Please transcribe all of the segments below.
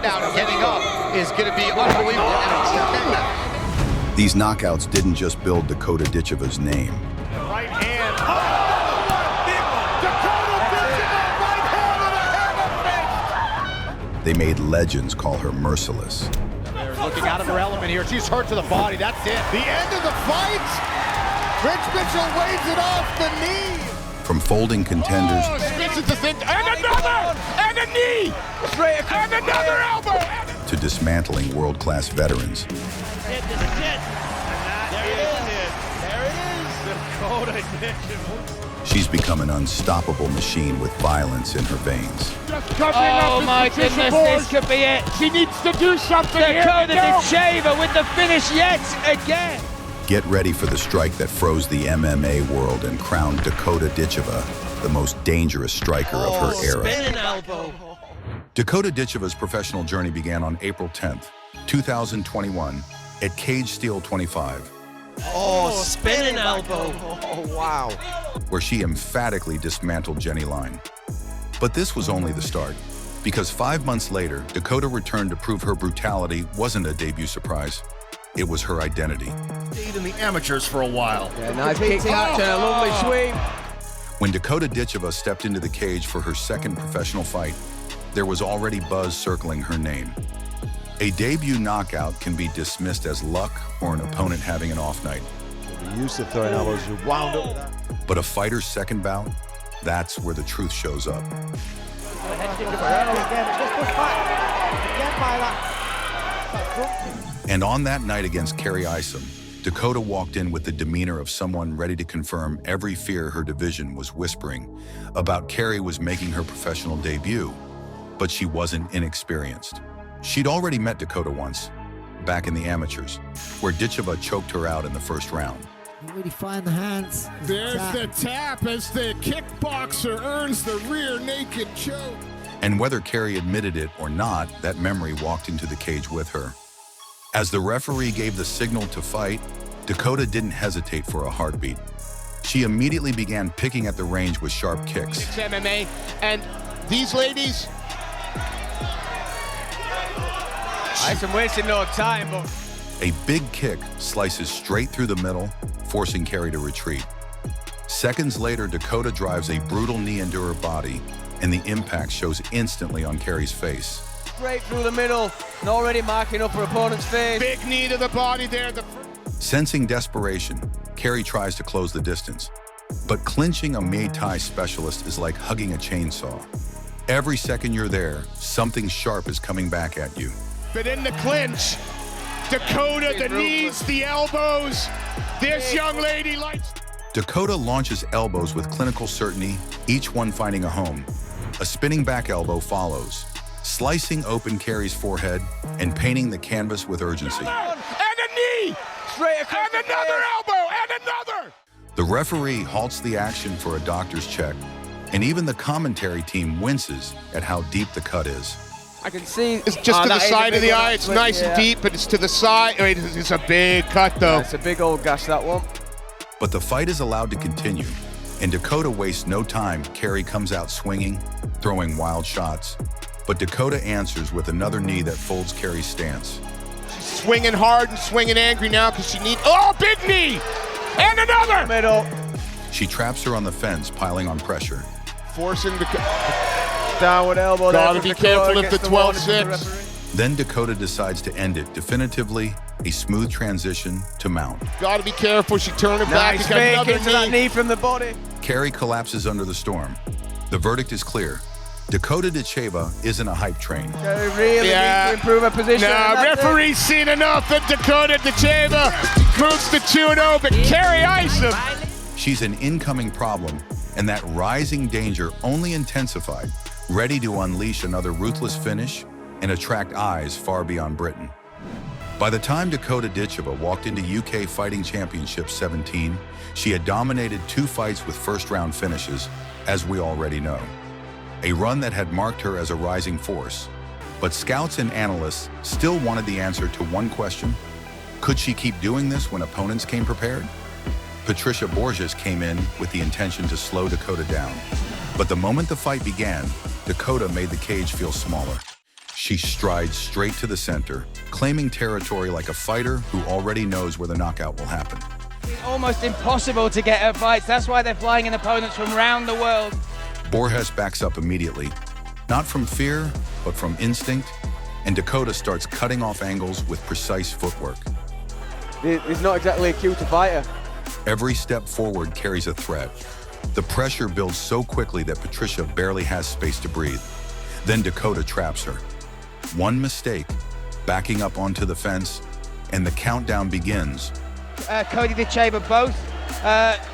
knockout getting up is going to be unbelievable. These knockouts didn't just build Dakota Ditcheva's name. Right hand. Oh, big one. Dakota Ditcheva, right hand and a hammer fist. They made legends call her Merciless. They're looking out of her element here. She's hurt to the body. That's it. The end of the fight. Rich Mitchell waves it off the knee. From folding contenders Spits it to think. And another. And a knee. Straight across. And another elbow. to dismantling world-class veterans. There it is. Dakota Ditcheva. She's become an unstoppable machine with violence in her veins. Oh my goodness, this could be it. She needs to do something. Dakota Ditcheva with the finish yet again. Get ready for the strike that froze the MMA world and crowned Dakota Ditcheva the most dangerous striker of her era. Spinning elbow. Dakota Ditcheva's professional journey began on April 10th, 2021 at Cage Steel 25. Oh, spinning elbow. Oh, wow. Where she emphatically dismantled Jenny Line. But this was only the start, because 5 months later, Dakota returned to prove her brutality wasn't a debut surprise. It was her identity. Stayed in the amateurs for a while. Yeah, nice kick catch and a lovely sweep. When Dakota Ditcheva stepped into the cage for her second professional fight, there was already buzz circling her name. A debut knockout can be dismissed as luck or an opponent having an off night. You're used to throwing elbows, you wound up with that. But a fighter's second bout, that's where the truth shows up. And on that night against Kerry Isom, Dakota walked in with the demeanor of someone ready to confirm every fear her division was whispering about. Kerry was making her professional debut, but she wasn't inexperienced. She'd already met Dakota once, back in the amateurs, where Ditcheva choked her out in the first round. Really find the hands. There's the tap as the kickboxer earns the rear naked choke. And whether Kerry admitted it or not, that memory walked into the cage with her. As the referee gave the signal to fight, Dakota didn't hesitate for a heartbeat. She immediately began picking at the range with sharp kicks. It's MMA, and these ladies... Isom wasting no time, but... A big kick slices straight through the middle, forcing Kerry to retreat. Seconds later, Dakota drives a brutal knee into her body, and the impact shows instantly on Kerry's face. Straight through the middle, and already marking up her opponent's face. Big knee to the body there. Sensing desperation, Kerry tries to close the distance. But clinching a Muay Thai specialist is like hugging a chainsaw. Every second you're there, something sharp is coming back at you. But in the clinch, Dakota, the knees, the elbows. This young lady likes... Dakota launches elbows with clinical certainty, each one finding a home. A spinning back elbow follows, slicing open Kerry's forehead and painting the canvas with urgency. And a knee! Straight across And another elbow! And another! The referee halts the action for a doctor's check, and even the commentary team winces at how deep the cut is. I can see... It's just to the side of the eye. It's nice and deep, but it's to the side. It's a big cut, though. It's a big old gash, that one. But the fight is allowed to continue, and Dakota wastes no time. Kerry comes out swinging, throwing wild shots. But Dakota answers with another knee that folds Kerry's stance. She's swinging hard and swinging angry now because she needs... Oh, big knee! And another! Middle. She traps her on the fence, piling on pressure. Forcing the... Downward elbow. Gotta be careful if the 12-6. Then Dakota decides to end it definitively, a smooth transition to mount. Gotta be careful. She turned her back. Nice She got fake another into that knee from the body. Kerry collapses under the storm. The verdict is clear. Dakota Ditcheva isn't a hype train. Kerry really needs to improve her position. Nah, referee's seen enough that Dakota Ditcheva moves to 2-0, but Kerry Isom. She's an incoming problem, and that rising danger only intensified, ready to unleash another ruthless finish and attract eyes far beyond Britain. By the time Dakota Ditcheva walked into UK Fighting Championship 17, she had dominated 2 fights with first-round finishes, as we already know. A run that had marked her as a rising force. But scouts and analysts still wanted the answer to one question. Could she keep doing this when opponents came prepared? Patricia Borges came in with the intention to slow Dakota down. But the moment the fight began, Dakota made the cage feel smaller. She strides straight to the center, claiming territory like a fighter who already knows where the knockout will happen. It's almost impossible to get her fights. That's why they're flying in opponents from around the world. Borges backs up immediately, not from fear, but from instinct, and Dakota starts cutting off angles with precise footwork. He's not exactly a cute fighter. Every step forward carries a threat. The pressure builds so quickly that Patricia barely has space to breathe. Then Dakota traps her. One mistake, backing up onto the fence, and the countdown begins. Dakota Ditcheva both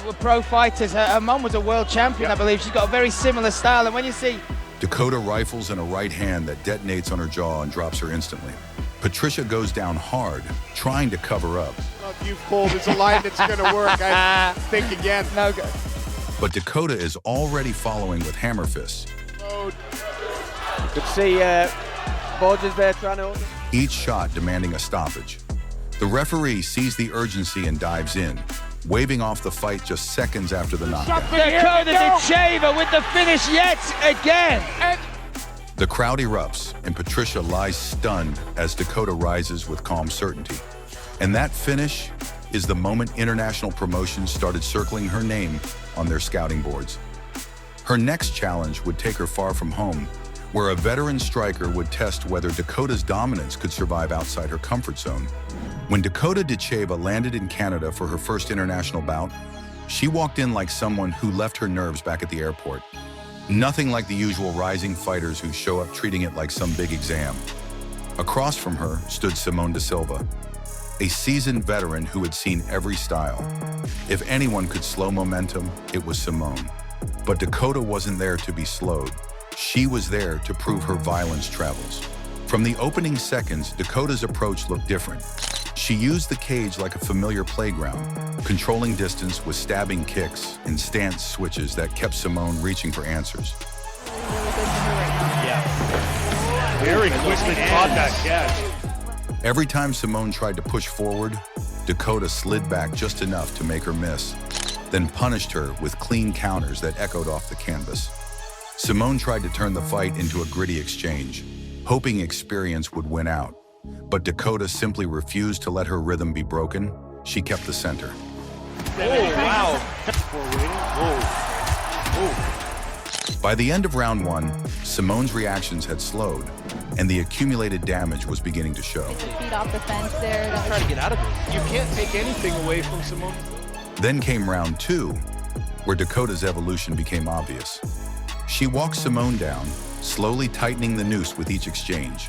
were pro fighters. Her mum was a world champion, I believe. She's got a very similar style, and when you see... Dakota rifles in a right hand that detonates on her jaw and drops her instantly. Patricia goes down hard, trying to cover up. If you've pulled, it's a line that's going to work. I think again. No good. But Dakota is already following with hammer fists. Oh, You could see Borges there trying to... Each shot demanding a stoppage. The referee sees the urgency and dives in, waving off the fight just seconds after the knockout. Dakota Ditcheva with the finish yet again. The crowd erupts, and Patricia lies stunned as Dakota rises with calm certainty. And that finish is the moment international promotions started circling her name on their scouting boards. Her next challenge would take her far from home, where a veteran striker would test whether Dakota's dominance could survive outside her comfort zone. When Dakota Ditcheva landed in Canada for her first international bout, she walked in like someone who left her nerves back at the airport. Nothing like the usual rising fighters who show up treating it like some big exam. Across from her stood Simone da Silva, a seasoned veteran who had seen every style. If anyone could slow momentum, it was Simone. But Dakota wasn't there to be slowed. She was there to prove her violence travels. From the opening seconds, Dakota's approach looked different. She used the cage like a familiar playground, controlling distance with stabbing kicks and stance switches that kept Simone reaching for answers. very quickly caught that catch. Every time Simone tried to push forward, Dakota slid back just enough to make her miss, then punished her with clean counters that echoed off the canvas. Simone tried to turn the fight into a gritty exchange, hoping experience would win out. But Dakota simply refused to let her rhythm be broken. She kept the center. Oh, wow. By the end of round one, Simone's reactions had slowed, and the accumulated damage was beginning to show. Feet off the fence there. Trying to get out of it. You can't take anything away from Simone. Then came round two, where Dakota's evolution became obvious. She walked Simone down, slowly tightening the noose with each exchange.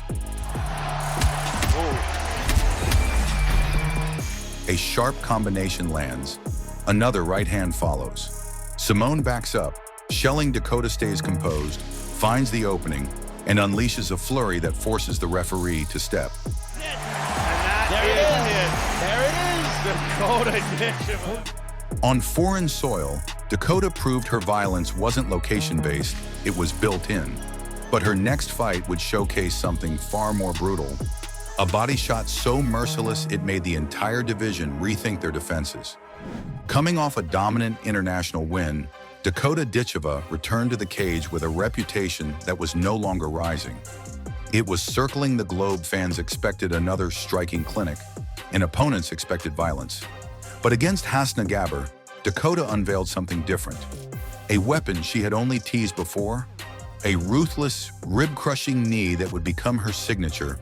A sharp combination lands. Another right hand follows. Simone backs up. Shelling Dakota stays composed, finds the opening, and unleashes a flurry that forces the referee to step. There it is. Dakota Ditcheva. On foreign soil, Dakota proved her violence wasn't location-based, it was built in. But her next fight would showcase something far more brutal. A body shot so merciless it made the entire division rethink their defenses. Coming off a dominant international win, Dakota Ditcheva returned to the cage with a reputation that was no longer rising. It was circling the globe. Fans expected another striking clinic, and opponents expected violence. But against Hasna Gabber, Dakota unveiled something different. A weapon she had only teased before, a ruthless, rib-crushing knee that would become her signature.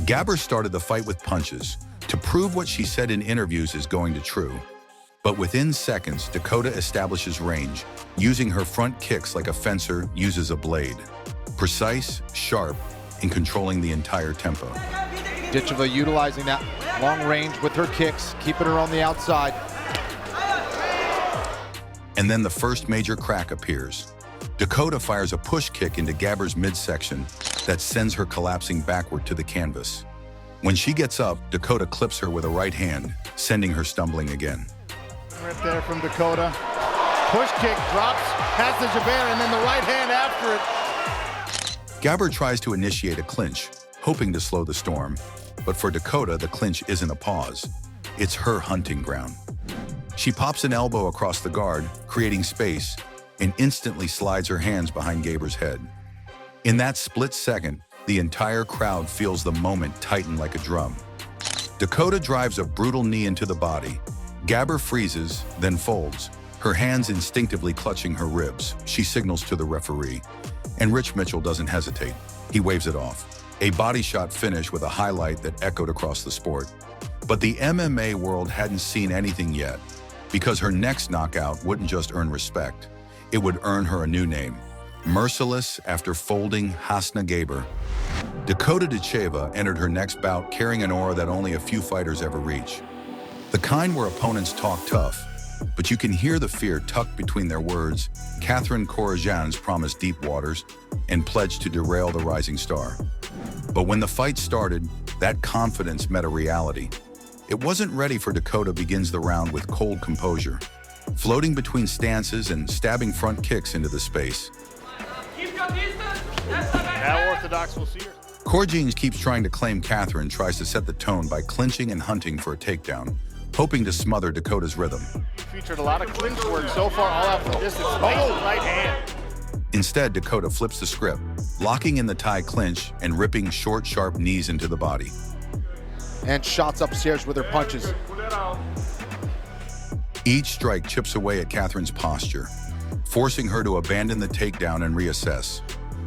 Gabber started the fight with punches to prove what she said in interviews is going to true. But within seconds, Dakota establishes range, using her front kicks like a fencer uses a blade. Precise, sharp, and controlling the entire tempo. Ditcheva utilizing that long range with her kicks, keeping her on the outside. And then the first major crack appears. Dakota fires a push kick into Gabber's midsection that sends her collapsing backward to the canvas. When she gets up, Dakota clips her with a right hand, sending her stumbling again. Right there from Dakota. Push kick drops, has the Jabber, and then the right hand after it. Gabber tries to initiate a clinch, hoping to slow the storm. But for Dakota, the clinch isn't a pause. It's her hunting ground. She pops an elbow across the guard, creating space, and instantly slides her hands behind Gabber's head. In that split second, the entire crowd feels the moment tighten like a drum. Dakota drives a brutal knee into the body. Gabber freezes, then folds, her hands instinctively clutching her ribs. She signals to the referee, and Rich Mitchell doesn't hesitate. He waves it off. A body shot finish with a highlight that echoed across the sport. But the MMA world hadn't seen anything yet, because her next knockout wouldn't just earn respect, it would earn her a new name. Merciless after folding Hasna Gaber, Dakota Ditcheva entered her next bout carrying an aura that only a few fighters ever reach. The kind where opponents talk tough, but you can hear the fear tucked between their words. Catherine Korojan's promised deep waters and pledged to derail the rising star. But when the fight started, that confidence met a reality. It wasn't ready for Dakota begins the round with cold composure, floating between stances and stabbing front kicks into the space. Now Orthodox will see her. Korjins keeps trying to claim Catherine tries to set the tone by clinching and hunting for a takedown, hoping to smother Dakota's rhythm. Featured a lot of clinch work so far, all out from distance. Right hand. Instead, Dakota flips the script, locking in the Thai clinch and ripping short, sharp knees into the body. And shots upstairs with her punches. Each strike chips away at Catherine's posture, forcing her to abandon the takedown and reassess.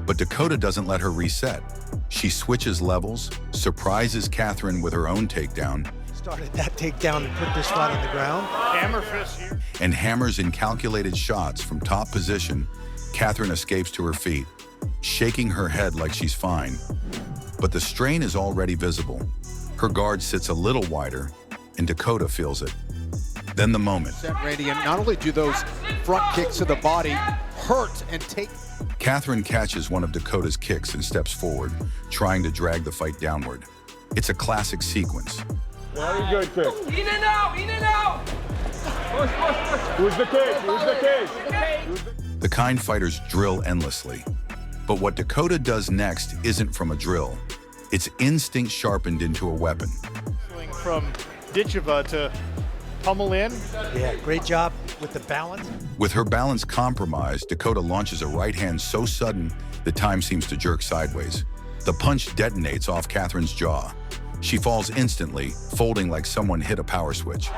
But Dakota doesn't let her reset. She switches levels, surprises Catherine with her own takedown, Started that takedown and put this fight on the ground. Hammer fist here. and hammers in calculated shots from top position. Catherine escapes to her feet, shaking her head like she's fine. But the strain is already visible. Her guard sits a little wider, and Dakota feels it. Then the moment. Randy, and not only do those front kicks to the body hurt and take. Catherine catches one of Dakota's kicks and steps forward, trying to drag the fight downward. It's a classic sequence. Very good kick. In and out, in and out. Who's the kick? Who's the kick? The kind fighters drill endlessly. But what Dakota does next isn't from a drill. It's instinct sharpened into a weapon. Swing from Ditcheva to pummel in. Yeah, great job with the balance. With her balance compromised, Dakota launches a right hand so sudden, the time seems to jerk sideways. The punch detonates off Catherine's jaw. She falls instantly, folding like someone hit a power switch.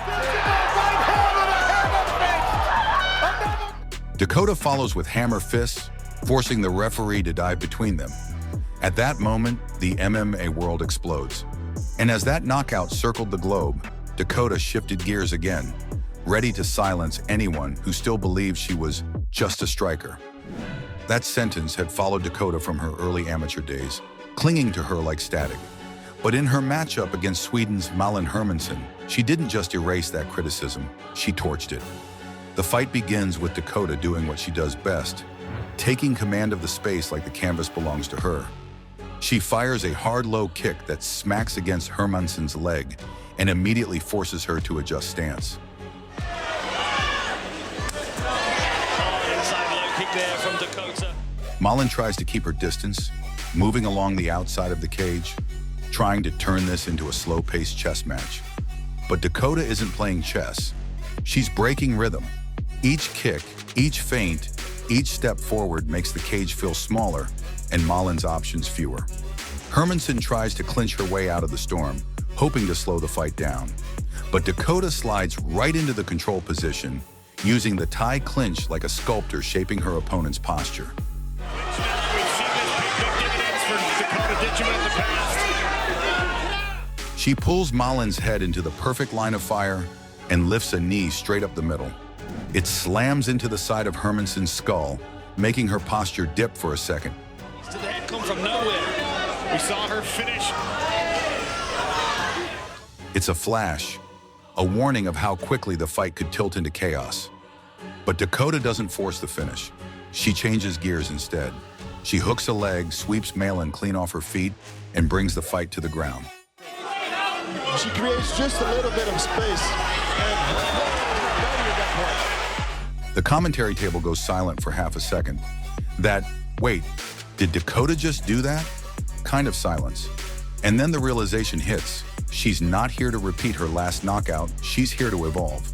Dakota follows with hammer fists, forcing the referee to dive between them. At that moment, the MMA world explodes. And as that knockout circled the globe, Dakota shifted gears again, ready to silence anyone who still believed she was just a striker. That sentence had followed Dakota from her early amateur days, clinging to her like static. But in her matchup against Sweden's Malin Hermansson, she didn't just erase that criticism, she torched it. The fight begins with Dakota doing what she does best, taking command of the space like the canvas belongs to her. She fires a hard low kick that smacks against Hermansson's leg and immediately forces her to adjust stance. Inside low kick there from Dakota. Malin tries to keep her distance, moving along the outside of the cage, trying to turn this into a slow-paced chess match. But Dakota isn't playing chess. She's breaking rhythm. Each kick, each feint, each step forward makes the cage feel smaller and Malin's options fewer. Hermansson tries to clinch her way out of the storm, hoping to slow the fight down. But Dakota slides right into the control position, using the Thai clinch like a sculptor shaping her opponent's posture. We've seen this big dividends for Dakota Ditcheva in the past. She pulls Malin's head into the perfect line of fire and lifts a knee straight up the middle. It slams into the side of Hermansson's skull, making her posture dip for a second. To the head come from nowhere. We saw her finish. It's a flash, a warning of how quickly the fight could tilt into chaos. But Dakota doesn't force the finish. She changes gears instead. She hooks a leg, sweeps Malin clean off her feet, and brings the fight to the ground. She creates just a little bit of space. The commentary table goes silent for half a second. Wait, did Dakota just do that? Kind of silence. And then the realization hits. She's not here to repeat her last knockout, she's here to evolve.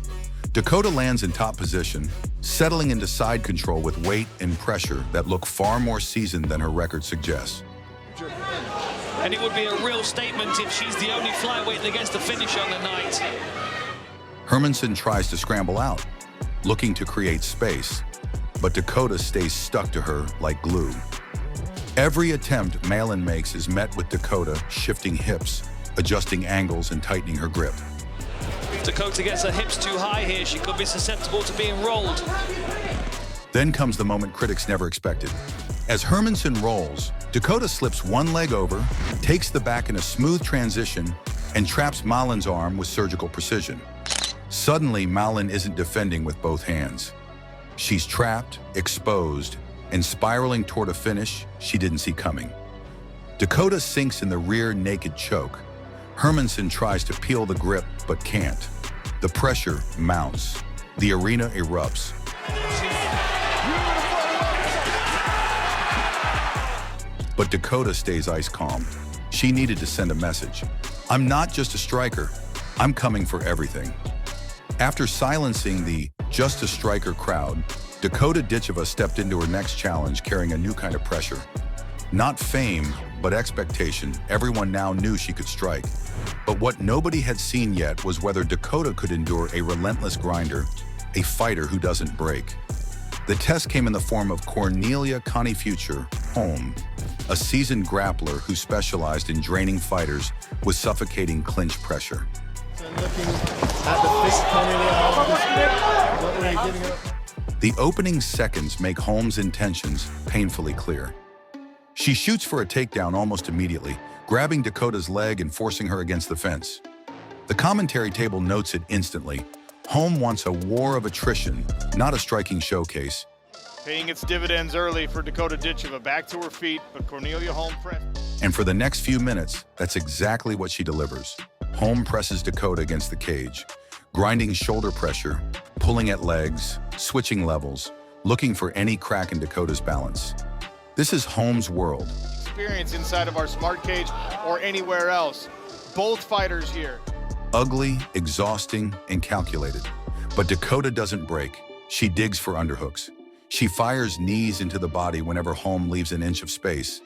Dakota lands in top position, settling into side control with weight and pressure that look far more seasoned than her record suggests. And it would be a real statement if she's the only flyweight that gets the finish on the night. Hermansson tries to scramble out, looking to create space, but Dakota stays stuck to her like glue. Every attempt Malin makes is met with Dakota shifting hips, adjusting angles and tightening her grip. If Dakota gets her hips too high here, she could be susceptible to being rolled. Then comes the moment critics never expected. As Hermansson rolls, Dakota slips one leg over, takes the back in a smooth transition, and traps Malin's arm with surgical precision. Suddenly, Malin isn't defending with both hands. She's trapped, exposed, and spiraling toward a finish she didn't see coming. Dakota sinks in the rear naked choke. Hermansson tries to peel the grip, but can't. The pressure mounts. The arena erupts. But Dakota stays ice calm. She needed to send a message. I'm not just a striker. I'm coming for everything. After silencing the just a striker crowd, Dakota Ditcheva stepped into her next challenge carrying a new kind of pressure. Not fame, but expectation. Everyone now knew she could strike. But what nobody had seen yet was whether Dakota could endure a relentless grinder, a fighter who doesn't break. The test came in the form of Cornelia Connie Future Holm, a seasoned grappler who specialized in draining fighters with suffocating clinch pressure. The opening seconds make Holm's intentions painfully clear. She shoots for a takedown almost immediately, grabbing Dakota's leg and forcing her against the fence. The commentary table notes it instantly. Holm wants a war of attrition, not a striking showcase. Paying its dividends early for Dakota Ditcheva. Back to her feet, but Cornelia Holm pressed. And for the next few minutes, that's exactly what she delivers. Holm presses Dakota against the cage, grinding shoulder pressure, pulling at legs, switching levels, looking for any crack in Dakota's balance. This is Holm's world. Experience inside of our smart cage or anywhere else. Both fighters here. Ugly, exhausting, and calculated. But Dakota doesn't break. She digs for underhooks. She fires knees into the body whenever Holm leaves an inch of space.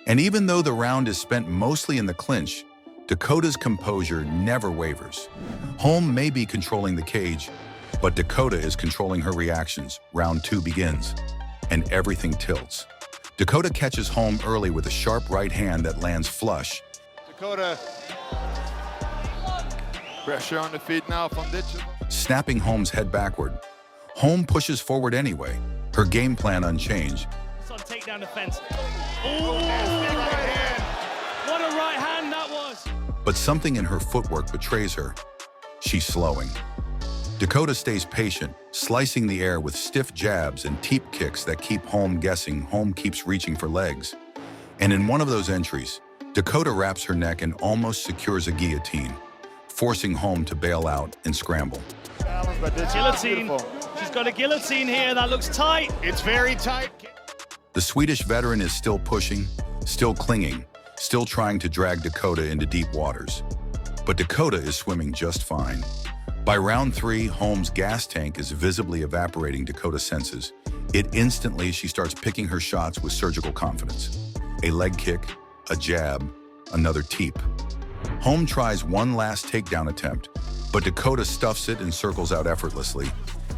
And even though the round is spent mostly in the clinch, Dakota's composure never wavers. Holm may be controlling the cage, but Dakota is controlling her reactions. Round 2 begins, and everything tilts. Dakota catches Holm early with a sharp right hand that lands flush. Dakota. Pressure on the feet now from Ditcheva. Snapping Holm's head backward. Holm pushes forward anyway, her game plan unchanged. On takedown defense. Oh, what a right hand that was. But something in her footwork betrays her. She's slowing. Dakota stays patient, slicing the air with stiff jabs and teep kicks that keep Holm guessing. Holm keeps reaching for legs. And in one of those entries, Dakota wraps her neck and almost secures a guillotine, forcing Holm to bail out and scramble. Guillotine. She's got a guillotine here. That looks tight. It's very tight. The Swedish veteran is still pushing, still clinging, still trying to drag Dakota into deep waters. But Dakota is swimming just fine. By round 3, Holm's gas tank is visibly evaporating Dakota's senses. She starts picking her shots with surgical confidence. A leg kick, a jab, another teep. Holm tries one last takedown attempt, but Dakota stuffs it and circles out effortlessly.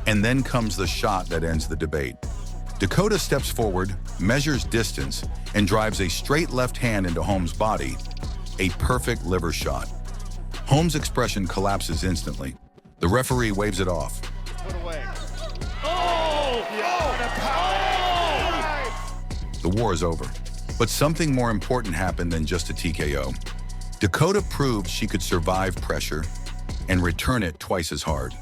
And then comes the shot that ends the debate. Dakota steps forward, measures distance, and drives a straight left hand into Holm's body, a perfect liver shot. Holm's expression collapses instantly. The referee waves it off. Put away. The war is over. But something more important happened than just a TKO. Dakota proved she could survive pressure and return it twice as hard.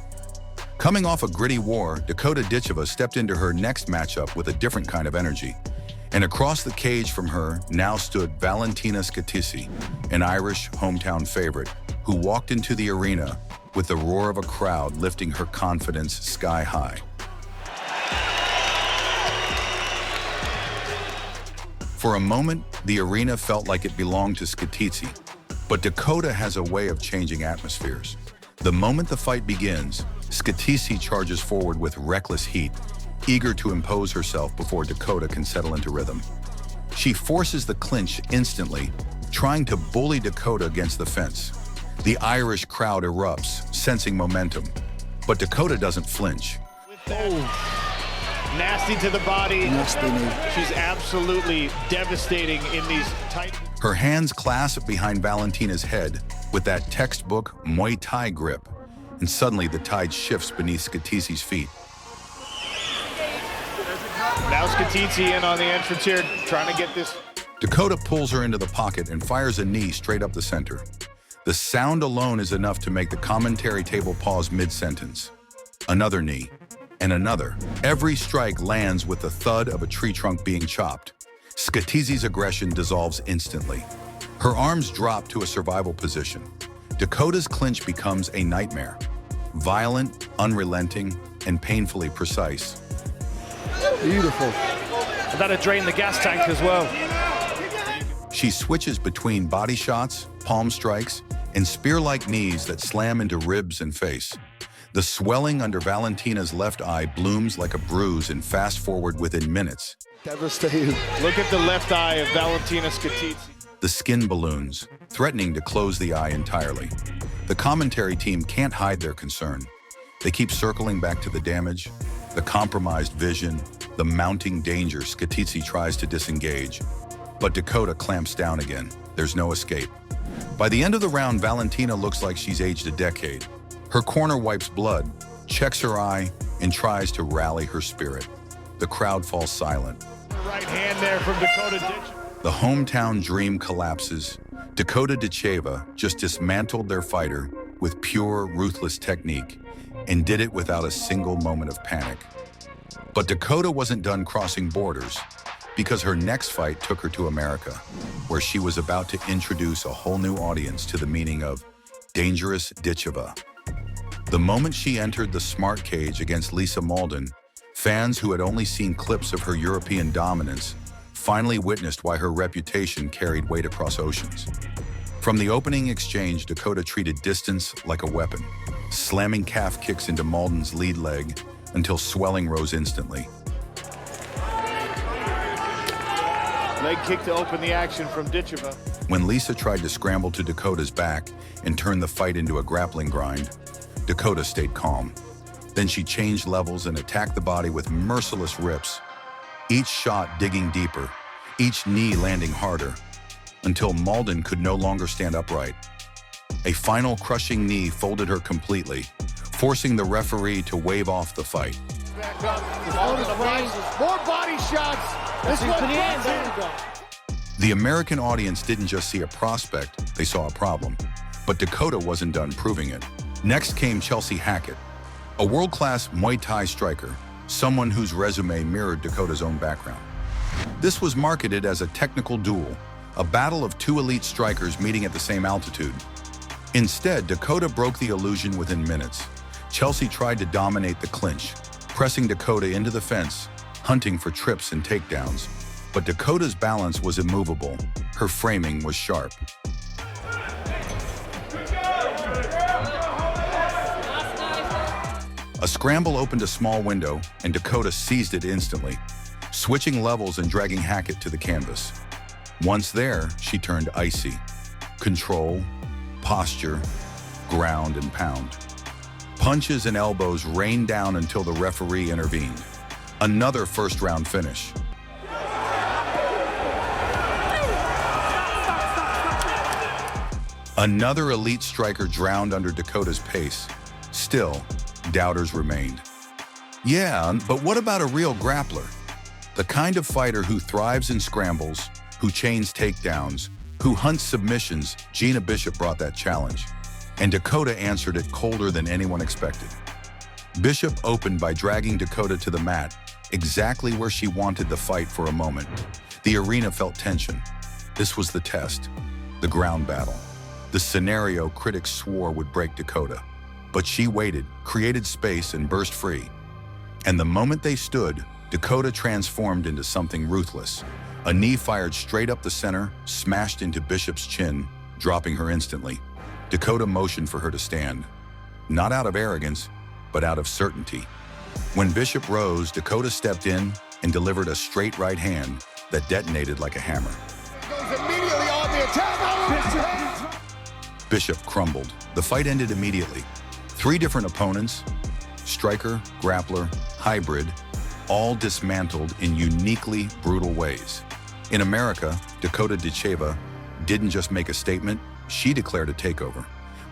Coming off a gritty war, Dakota Ditcheva stepped into her next matchup with a different kind of energy. And across the cage from her now stood Valentina Scatisi, an Irish hometown favorite, who walked into the arena with the roar of a crowd lifting her confidence sky high. For a moment, the arena felt like it belonged to Scatisi, but Dakota has a way of changing atmospheres. The moment the fight begins, Scatisi charges forward with reckless heat, eager to impose herself before Dakota can settle into rhythm. She forces the clinch instantly, trying to bully Dakota against the fence. The Irish crowd erupts, sensing momentum. But Dakota doesn't flinch. Nasty to the body. Nasty knee. She's absolutely devastating in these tight. Her hands clasp behind Valentina's head with that textbook Muay Thai grip, and suddenly the tide shifts beneath Skatizi's feet. Now Skatizi in on the entrance here, trying to get this. Dakota pulls her into the pocket and fires a knee straight up the center. The sound alone is enough to make the commentary table pause mid-sentence. Another knee, and another. Every strike lands with the thud of a tree trunk being chopped. Skatizi's aggression dissolves instantly. Her arms drop to a survival position. Dakota's clinch becomes a nightmare. Violent, unrelenting, and painfully precise. Beautiful. And that'll drain the gas tank as well. She switches between body shots, palm strikes, and spear-like knees that slam into ribs and face. The swelling under Valentina's left eye blooms like a bruise and fast forward within minutes. Devastating. Look at the left eye of Valentina Skatizi. The skin balloons, threatening to close the eye entirely. The commentary team can't hide their concern. They keep circling back to the damage, the compromised vision, the mounting danger. Skatizi tries to disengage, but Dakota clamps down again. There's no escape. By the end of the round, Valentina looks like she's aged a decade. Her corner wipes blood, checks her eye, and tries to rally her spirit. The crowd falls silent. Right hand there from Dakota Ditcheva. The hometown dream collapses. Dakota Ditcheva just dismantled their fighter with pure, ruthless technique and did it without a single moment of panic. But Dakota wasn't done crossing borders, because her next fight took her to America, where she was about to introduce a whole new audience to the meaning of dangerous Ditcheva. The moment she entered the smart cage against Lisa Malden, fans who had only seen clips of her European dominance finally witnessed why her reputation carried weight across oceans. From the opening exchange, Dakota treated distance like a weapon, slamming calf kicks into Malden's lead leg until swelling rose instantly. Leg kick to open the action from Ditcheva. When Lisa tried to scramble to Dakota's back and turn the fight into a grappling grind, Dakota stayed calm. Then she changed levels and attacked the body with merciless rips, each shot digging deeper, each knee landing harder, until Malden could no longer stand upright. A final crushing knee folded her completely, forcing the referee to wave off the fight. Back up. Malden rises. More body shots. This one The American audience didn't just see a prospect, they saw a problem. But Dakota wasn't done proving it. Next came Chelsea Hackett, a world-class Muay Thai striker, someone whose resume mirrored Dakota's own background. This was marketed as a technical duel, a battle of two elite strikers meeting at the same altitude. Instead, Dakota broke the illusion within minutes. Chelsea tried to dominate the clinch, pressing Dakota into the fence, hunting for trips and takedowns. But Dakota's balance was immovable. Her framing was sharp. A scramble opened a small window, and Dakota seized it instantly, switching levels and dragging Hackett to the canvas. Once there, she turned icy. Control, posture, ground and pound. Punches and elbows rained down until the referee intervened. Another first-round finish. Another elite striker drowned under Dakota's pace. Still, doubters remained. Yeah, but what about a real grappler? The kind of fighter who thrives in scrambles, who chains takedowns, who hunts submissions. Gina Bishop brought that challenge, and Dakota answered it colder than anyone expected. Bishop opened by dragging Dakota to the mat, exactly where she wanted the fight for a moment. The arena felt tension. This was the test, the ground battle, the scenario critics swore would break Dakota. But she waited, created space, and burst free. And the moment they stood, Dakota transformed into something ruthless. A knee fired straight up the center, smashed into Bishop's chin, dropping her instantly. Dakota motioned for her to stand. Not out of arrogance, but out of certainty. When Bishop rose, Dakota stepped in and delivered a straight right hand, that detonated like a hammer. Goes immediately on the attack. Bishop crumbled. The fight ended immediately. 3 different opponents, striker, grappler, hybrid, all dismantled in uniquely brutal ways. In America, Dakota Ditcheva didn't just make a statement, she declared a takeover.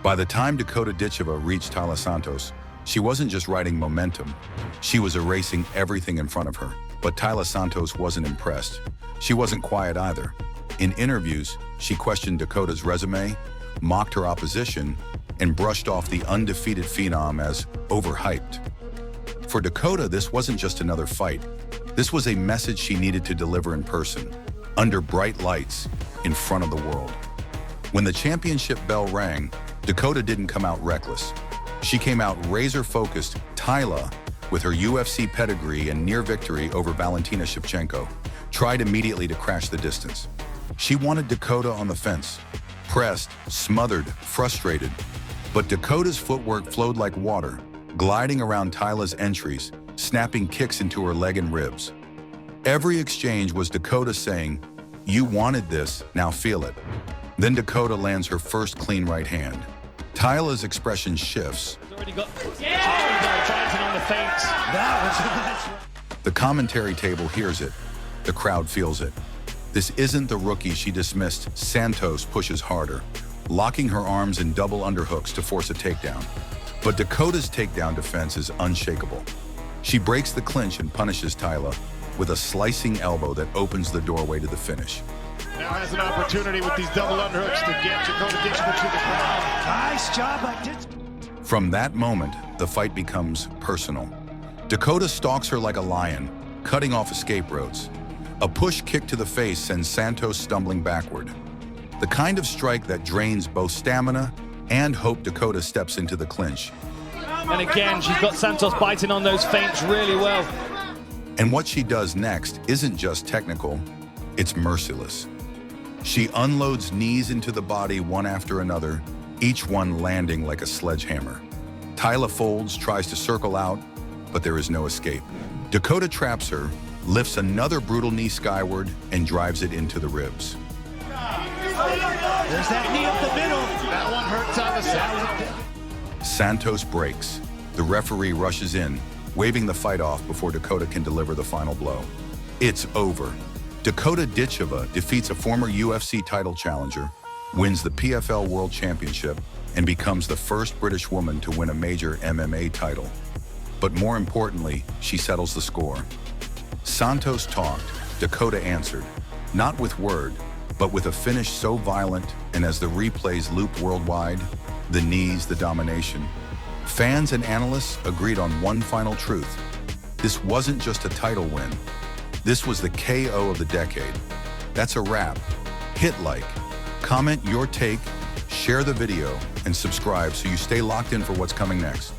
By the time Dakota Ditcheva reached Taila Santos, she wasn't just riding momentum, she was erasing everything in front of her. But Taila Santos wasn't impressed. She wasn't quiet either. In interviews, she questioned Dakota's resume, mocked her opposition, and brushed off the undefeated phenom as overhyped. For Dakota, this wasn't just another fight. This was a message she needed to deliver in person, under bright lights, in front of the world. When the championship bell rang, Dakota didn't come out reckless. She came out razor-focused. Taila, with her UFC pedigree and near victory over Valentina Shevchenko, tried immediately to crash the distance. She wanted Dakota on the fence, pressed, smothered, frustrated. But Dakota's footwork flowed like water, gliding around Taila's entries, snapping kicks into her leg and ribs. Every exchange was Dakota saying, "You wanted this, now feel it." Then Dakota lands her first clean right hand. Taila's expression shifts. Already got fighting on the feints. The commentary table hears it. The crowd feels it. This isn't the rookie she dismissed. Santos pushes harder, locking her arms in double underhooks to force a takedown. But Dakota's takedown defense is unshakable. She breaks the clinch and punishes Taila with a slicing elbow that opens the doorway to the finish. Now has an opportunity with these double underhooks to get Dakota Ditcheva to the ground. Nice job by Ditch. From that moment, the fight becomes personal. Dakota stalks her like a lion, cutting off escape routes. A push kick to the face sends Santos stumbling backward. The kind of strike that drains both stamina and hope. Dakota steps into the clinch. And again, she's got Santos biting on those feints really well. And what she does next isn't just technical, it's merciless. She unloads knees into the body one after another, each one landing like a sledgehammer. Taila folds, tries to circle out, but there is no escape. Dakota traps her, lifts another brutal knee skyward, and drives it into the ribs. There's that knee up the middle. That one hurts on the side. Santos breaks. The referee rushes in, waving the fight off before Dakota can deliver the final blow. It's over. Dakota Ditcheva defeats a former UFC title challenger, wins the PFL World Championship, and becomes the first British woman to win a major MMA title. But more importantly, she settles the score. Santos talked, Dakota answered, not with word, but with a finish so violent, and as the replays looped worldwide, the knees, the domination. Fans and analysts agreed on one final truth. This wasn't just a title win. This was the KO of the decade. That's a wrap. Hit like, comment your take, share the video, and subscribe so you stay locked in for what's coming next.